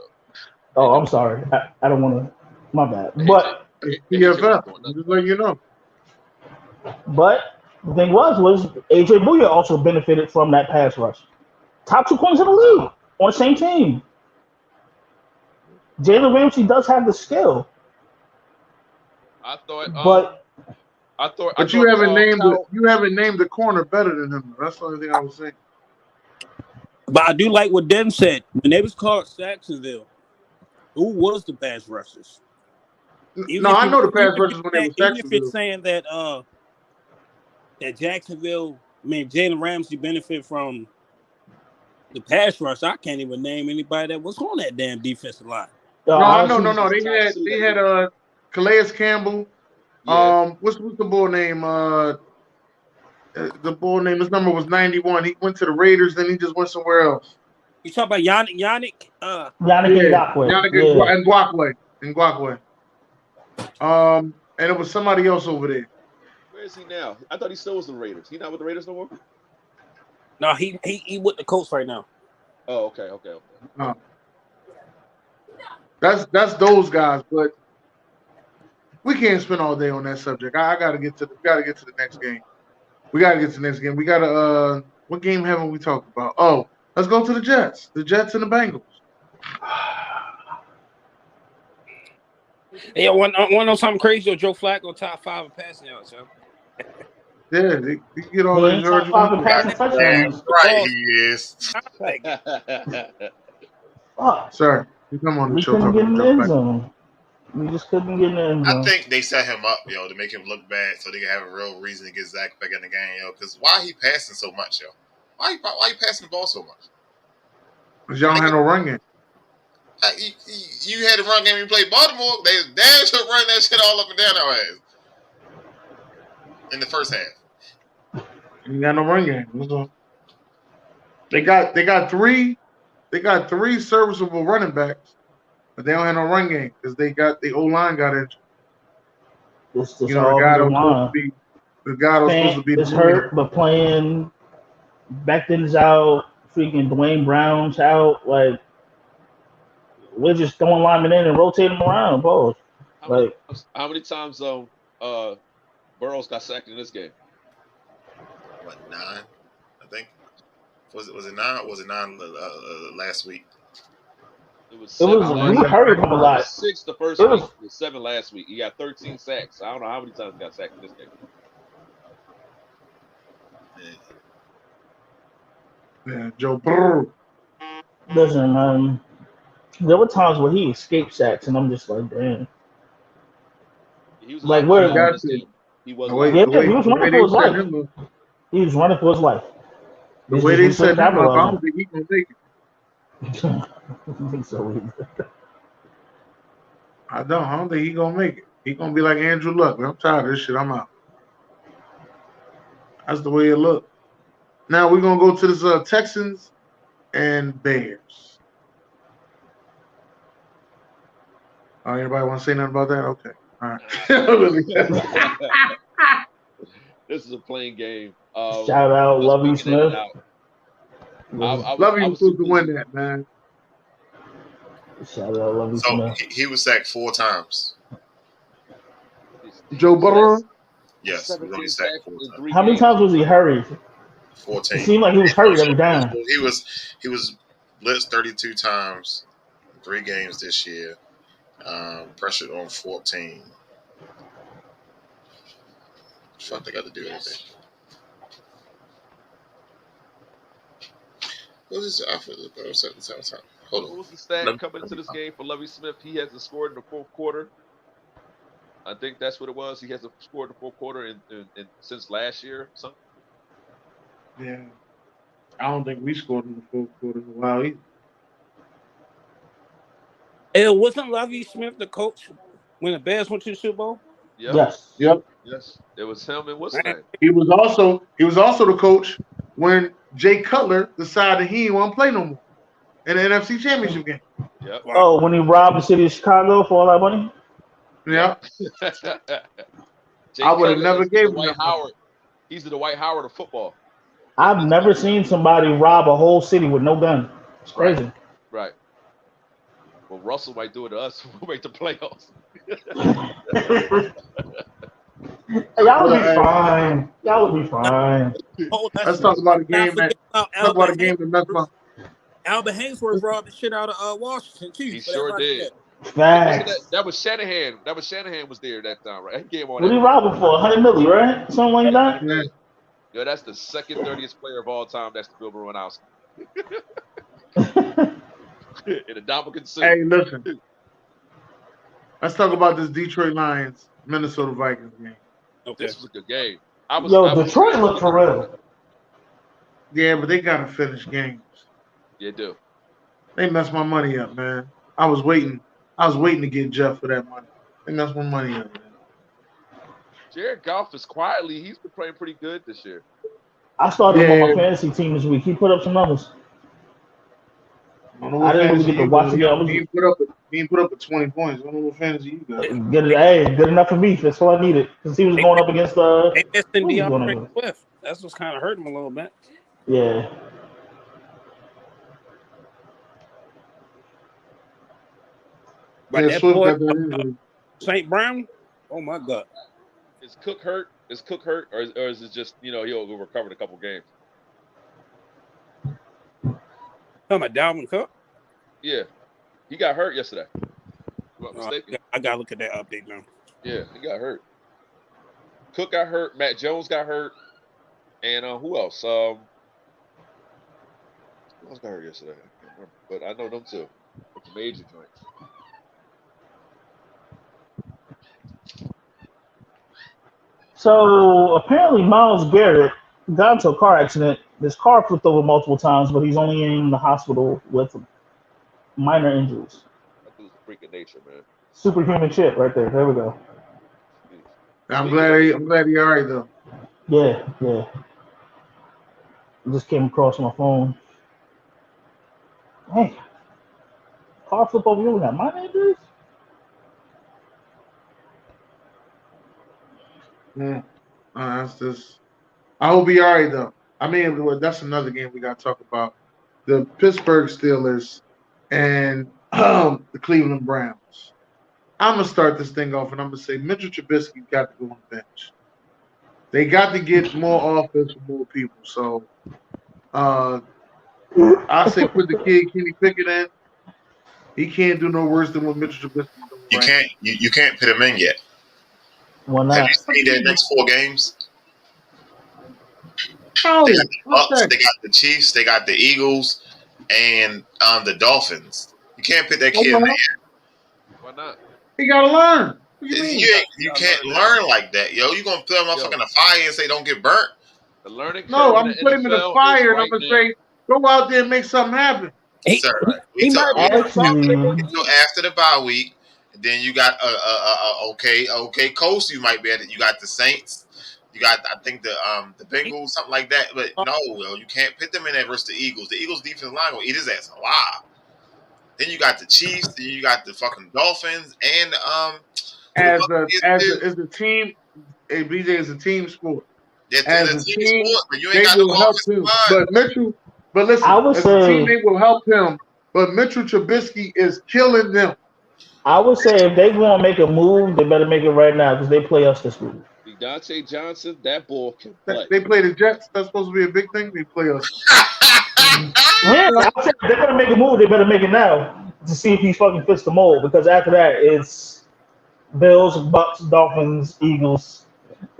Oh, I'm sorry. I don't want to. My bad. But PFF. Just let you know. But the thing was AJ Bouye also benefited from that pass rush. Top 2 corners in the league on the same team. Jalen Ramsey does have the skill. But you haven't named the corner better than him. That's the only thing I was saying. But I do like what Den said. When they was called Jacksonville, who was the pass rushers? I know the pass rushers when they was Jacksonville. Even if it's saying that that Jacksonville, Jalen Ramsey benefit from the pass rush, I can't even name anybody that was on that damn defensive line. No. They had Calais Campbell. Yeah. What's the bull name? The bull name. His number was 91. He went to the Raiders, then he just went somewhere else. You talk about Yannick? Yannick Ngakoue. Ngakoue. And it was somebody else over there. Where is he now? I thought he still was the Raiders. He not with the Raiders no more? No, he with the Colts right now. Oh, okay. That's those guys, but we can't spend all day on that subject. I gotta get to the next game. We gotta get to the next game. We gotta what game haven't we talked about? Oh, let's go to the Jets. The Jets and the Bengals. Yeah, want to know something crazy? Joe Flacco top 5 in passing yards, yo. Yeah, they get all these yards. Right, he is. Sorry, you come on the show. We just couldn't get in the end zone. I think they set him up, to make him look bad, so they can have a real reason to get Zach back in the game, Because why he passing so much, Why he passing the ball so much? Because y'all don't have no run game. You had a run game when you played Baltimore. They damn sure run that shit all up and down our ass in the first half. You got no run game. They got three serviceable running backs, but they don't have no run game because the O-line got injured. The guy that was supposed to be the hurt, but playing. Becton's out. Freaking Dwayne Brown's out. Like, we're just throwing linemen in and rotating them around, both. How many times Burrows got sacked in this game? What, 9? I think. Was it 9? Or was it 9 last week? It was we hurried him a lot. 6 the first week. It was 7 last week. He got 13 sacks. I don't know how many times he got sacked in this game. Yeah, Joe Burrow. Listen, there were times where he escaped sacks, and I'm just like, damn. He was like, where he was running for his life. He was running for his life. The way they said him up, I don't think he gonna make it. I think so either. I don't think he gonna make it. He gonna be like Andrew Luck. I'm tired of this shit. I'm out. That's the way it look. Now we're gonna go to this Texans and Bears. Anybody want to say nothing about that? Okay. All right. This is a plain game. Shout out, Lovey Smith. Lovey was supposed to win that, man. Shout out, Lovey Smith. So he was sacked 4 times. Joe Burrow? Yes, he was only sacked 4 times. How many times was he hurried? 14. It seemed like he was hurried every time. He was blitzed 32 times, 3 games this year. Pressured on 14. What they got to do anything? What is the outfit of the Bears at the same time? Hold on. What was the stat coming into this game for Lovey Smith? He hasn't scored in the fourth quarter. I think that's what it was. He hasn't scored in the fourth quarter in since last year. Something. Yeah. I don't think we scored in the fourth quarter in a while either. It wasn't Lovey Smith the coach when the Bears went to the Super Bowl? Yep. Yes. Yep. Yes. It was him and what's his name? He was also the coach when Jay Cutler decided he didn't want to play no more in the NFC Championship game. Yep. Oh, when he robbed the city of Chicago for all that money? Yeah. I would have never gave him Dwight Howard. He's the Dwight Howard of football. I've never seen somebody rob a whole city with no gun. It's crazy. Right. Well, Russell might do it to us when we make the playoffs. Y'all would be fine. Y'all would be fine. Let's talk about a game that Albert Hainsworth robbed the shit out of Washington too. He sure did. Facts. That was Shanahan. Shanahan was there that time, right? He came on. What did he rob him for? 100 million, right? Something like that. Yeah, that's the second dirtiest player of all time. That's the Bill Baranowski. In a Dominican suit. Hey, listen. Let's talk about this Detroit Lions Minnesota Vikings game. Okay. This was a good game. Detroit looked for real. Yeah, but they gotta finish games. Yeah, do. They messed my money up, man. I was waiting to get Jeff for that money. They messed my money up, man. Jared Goff is he's been playing pretty good this year. I started him on my fantasy team this week. He put up some numbers. I didn't really get to watch it. He didn't put up 20 points. I don't know what fantasy you got. Good enough for me. That's all I needed. Because he was going up against Swift. That's what's kind of hurting him a little bit. Yeah. But that boy, St. Brown, oh my God. Is Cook hurt? Or is it just, he'll recover in a couple games? Talking about Dalvin Cook? Yeah. He got hurt yesterday. I got to look at that update now. Yeah, he got hurt. Cook got hurt. Matt Jones got hurt. And who else? Who else got hurt yesterday? I can't remember. But I know them too. It's a major joint. So apparently Myles Garrett got into a car accident This car flipped over multiple times, but he's only in the hospital with minor injuries. That dude's a freak of nature, man. Superhuman shit right there. There we go. Jeez. I'm glad he's all right though. Yeah. It just came across my phone. Hey, car flip over here. We got minor injuries. That's just. I hope he's all right though. I mean, that's another game we got to talk about. The Pittsburgh Steelers and the Cleveland Browns. I'm gonna start this thing off, and I'm gonna say Mitchell Trubisky got to go on the bench. They got to get more offense from more people. So, I say put the kid Kenny Pickett in. He can't do no worse than what Mitchell Trubisky doing. You can't put him in yet. Why not? Have you seen their next 4 games? Oh, they got the Bucks, they got the Chiefs, they got the Eagles, and the Dolphins. You can't put that kid in there. Why not? He gotta learn. What do you mean? You can't learn like that, yo. You gonna put a motherfucker in the fire and say don't get burnt? The learning curve. No, I'm gonna put him in the fire and I'm gonna say go out there and make something happen. Sir, wait till after the bye week. Then you got okay coast. You might be at it. You got the Saints. You got I think the Bengals, something like that. But no, well, you can't put them in there versus the Eagles. The Eagles defense line will eat his ass alive. Then you got the Chiefs. Then you got the fucking Dolphins and as a team. BJ is a team sport. As a team sport, but you ain't got no offensive line. But Mitchell, listen, as a team they will help him. But Mitchell Trubisky is killing them. I would say if they want to make a move, they better make it right now because they play us this week. Dante Johnson, that ball can play. They play the Jets. That's supposed to be a big thing. They play us. Yeah, I said they're gonna make a move. They better make it now to see if he fucking fits the mold. Because after that, it's Bills, Bucks, Dolphins, Eagles.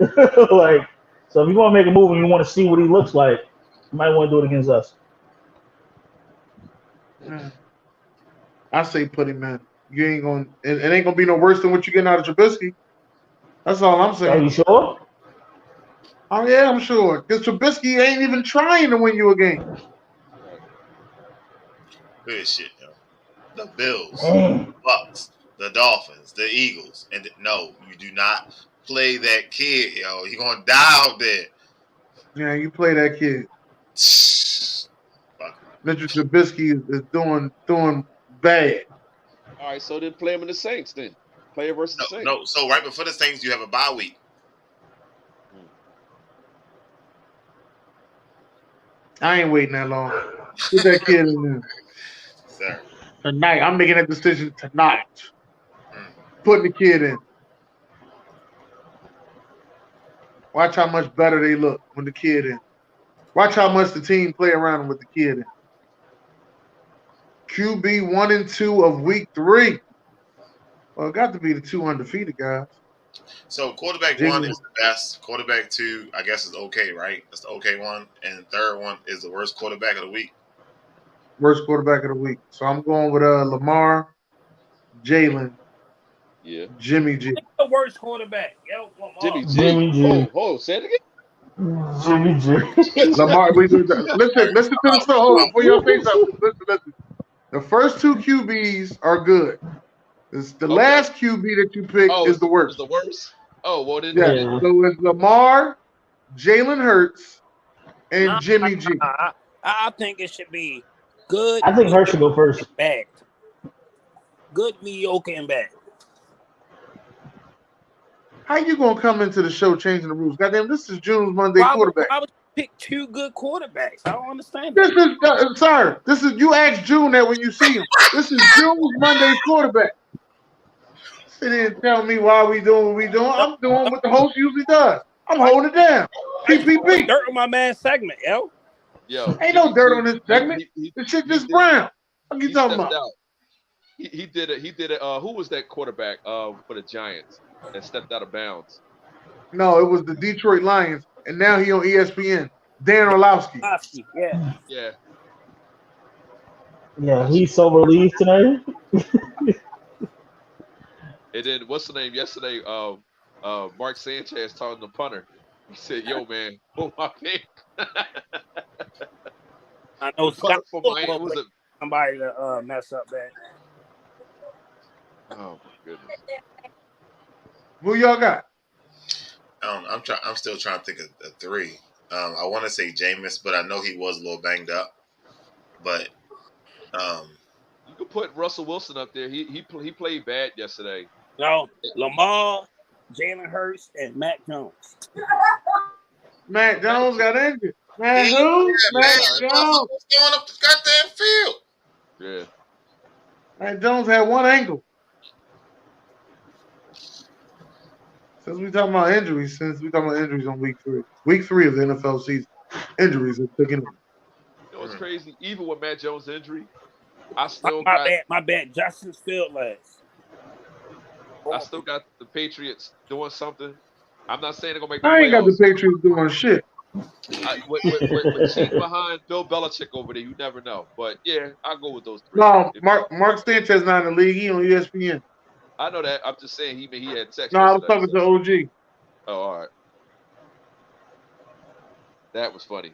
Like, so if you want to make a move and you want to see what he looks like, you might want to do it against us. I say put him in. You ain't gonna. It ain't gonna be no worse than what you getting out of Trubisky. That's all I'm saying. Are you sure? Oh yeah, I'm sure. Because Trubisky ain't even trying to win you a game. Good shit, yo. The Bills, the Bucks, the Dolphins, the Eagles, and no, you do not play that kid, yo. You're gonna die out there. Yeah, you play that kid. Mitchell Trubisky is doing bad. All right, so then play him in the Saints then. Player versus the Saints. No, so right before the Saints, you have a bye week. I ain't waiting that long. Get that kid in there. Sir. Tonight, I'm making that decision tonight. Putting the kid in. Watch how much better they look when the kid in. Watch how much the team play around with the kid in. QB 1 and 2 of week 3. Well, it got to be the 2 undefeated guys. So quarterback 1 is the best. Quarterback 2, I guess, is okay, right? That's the okay one. And the third one is the worst quarterback of the week. Worst quarterback of the week. So I'm going with Lamar, Jalen, Jimmy G. The worst quarterback. Yo, Lamar. Jimmy G. Oh, say it again. Jimmy G. Lamar, listen to this. Hold on, before y'all say something. Listen. The first 2 QBs are good. It's the last QB that you pick is the worst. The worst? Oh, well then. Yeah. So it's Lamar, Jalen Hurts, and Jimmy G. I think it should be good. I think Hurts should go first. Bad. Good, mediocre, and bad. How you gonna come into the show changing the rules? Goddamn, this is June's Monday quarterback. I would pick 2 good quarterbacks. I don't understand. This is you ask June that when you see him. This is June's Monday quarterback. Sit there and tell me why we doing what we doing. I'm doing what the host usually does. I'm holding it down. PPP. Dirt on my man segment, yo. Ain't no dirt on this segment. This shit just brown. What you talking about? He did it. Who was that quarterback for the Giants that stepped out of bounds? No, it was the Detroit Lions, and now he on ESPN. Dan Orlovsky. Yeah, he's so relieved tonight. And then what's the name? Yesterday, Mark Sanchez talking to the punter. He said, "Yo, man, pull my pick." I know Scott for Miami was a somebody to mess up that. Oh my goodness. Who y'all got? I'm still trying to think of a 3. I want to say Jameis, but I know he was a little banged up. But you could put Russell Wilson up there. He played bad yesterday. No, Lamar, Jalen Hurts, and Matt Jones. Matt Jones got injured. Matt who? Matt Jones. Going up the goddamn field. Yeah. Matt Jones had one ankle. Since we talking about injuries on week 3. Week 3 of the NFL season. Injuries are picking up. You know what's crazy? Even with Matt Jones' injury, I still my bad. Justice Field last. I still got the Patriots doing something. I'm not saying they're gonna make the playoffs. I ain't got the Patriots doing shit. With cheating behind Bill Belichick over there, you never know. But yeah, I'll go with those 3. No, Mark Sanchez not in the league. He on ESPN. I know that. I'm just saying he had sex. No, I was talking to OG. Oh, all right. That was funny.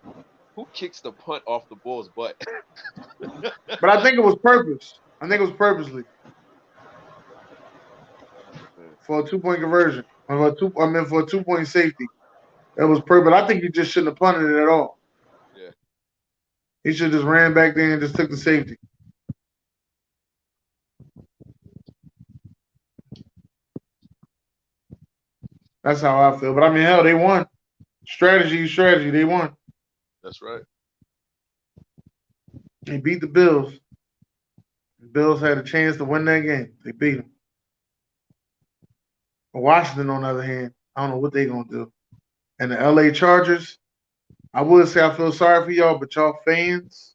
Who kicks the punt off the ball's butt? But I think it was purpose. I think it was purposely. For a 2-point conversion. For a 2-point safety. That was purpose. I think he just shouldn't have punted it at all. Yeah. He should have just ran back there and just took the safety. That's how I feel. But I mean, hell, they won. Strategy. They won. That's right. They beat the Bills. The Bills had a chance to win that game. They beat them. Washington, on the other hand, I don't know what they're going to do. And the LA Chargers, I would say I feel sorry for y'all, but y'all fans,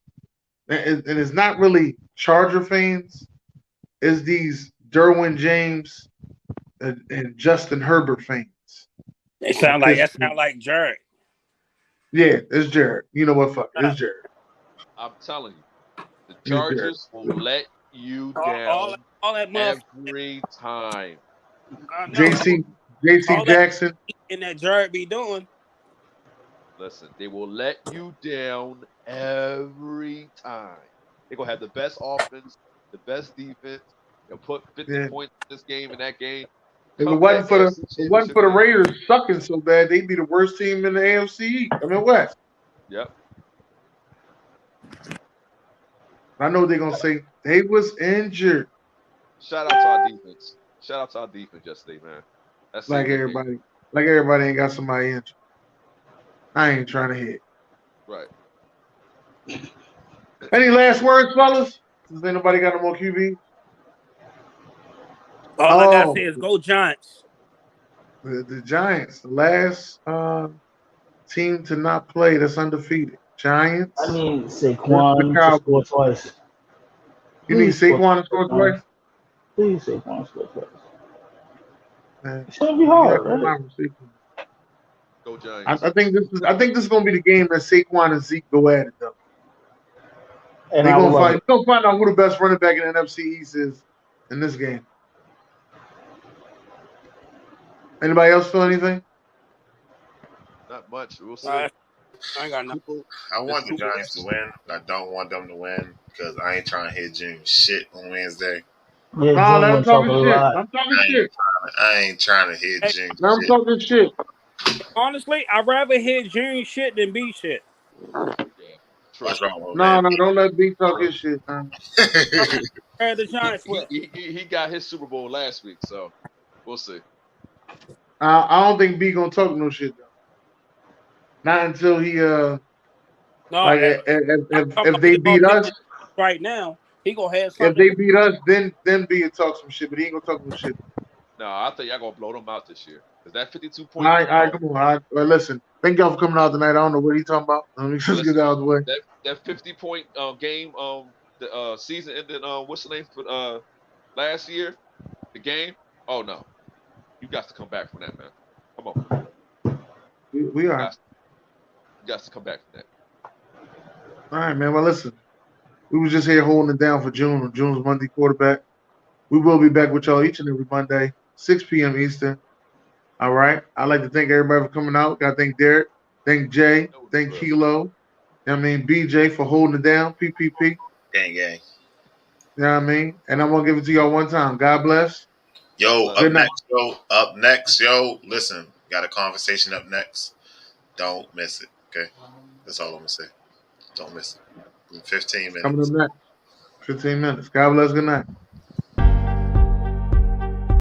and it's not really Charger fans, it's these Derwin James and Justin Herbert fans. That sound like Jared. Yeah, it's Jared. You know what? Fuck, it's Jared. I'm telling you, the Chargers will let you down all that every time. JC Jackson. And that Jared be doing. Listen, they will let you down every time. They're going to have the best offense, the best defense. They'll put 50 points in this game and that game. If it wasn't for the Raiders sucking so bad, they'd be the worst team in the AFC. West. Yep. I know they're gonna say they was injured. Shout out to our defense. Shout out to our defense yesterday, man. That's like everybody. Like everybody ain't got somebody injured. I ain't trying to hit. Right. Any last words, fellas? Does anybody got no more QB? All I gotta say is go Giants. The Giants, the last team to not play that's undefeated. Giants. I need Saquon to score twice. You need Saquon to score twice? Please Saquon to score twice. Man. It's gonna be hard, right? Go Giants. I think this is gonna be the game that Saquon and Zeke go at it though. And they're gonna find out who the best running back in the NFC East is in this game. Anybody else feel anything? Not much. We'll see. I ain't got nothing. I want the Giants to win. I don't want them to win because I ain't trying to hit June shit on Wednesday. Yeah, I'm talking shit. I'm talking shit. I ain't trying to hit June. I'm talking shit. Honestly, I'd rather hit June shit than B shit. Yeah. What's wrong with No, don't let B talk his shit, man. The Giants he got his Super Bowl last week, so we'll see. I don't think B gonna talk no shit though. Not until he no, like if they beat us right now, he gonna have something. If they beat us, then B will talk some shit, but he ain't gonna talk no shit. No, I think y'all gonna blow them out this year. Is that 52 points? All right, come on. Listen, thank y'all for coming out tonight. I don't know what he's talking about. Let me just get that out of the way. That 50-point game, the season ended. What's the name for last year? The game. Oh no, you got to come back from that, man. Come on. We are. You got to come back from that. All right, man. Well, listen, we was just here holding it down for June. June's Monday quarterback. We will be back with y'all each and every Monday, 6 p.m. Eastern. All right. I'd like to thank everybody for coming out. Got to thank Derek, thank Jay, thank Kilo. I mean, BJ for holding it down. PPP. Gang. You know what I mean? And I'm going to give it to y'all one time. God bless. Yo, up next, yo. Listen, got a conversation up next. Don't miss it, okay? That's all I'm going to say. Don't miss it. In 15 minutes. Coming up next. 15 minutes. God bless. Good night.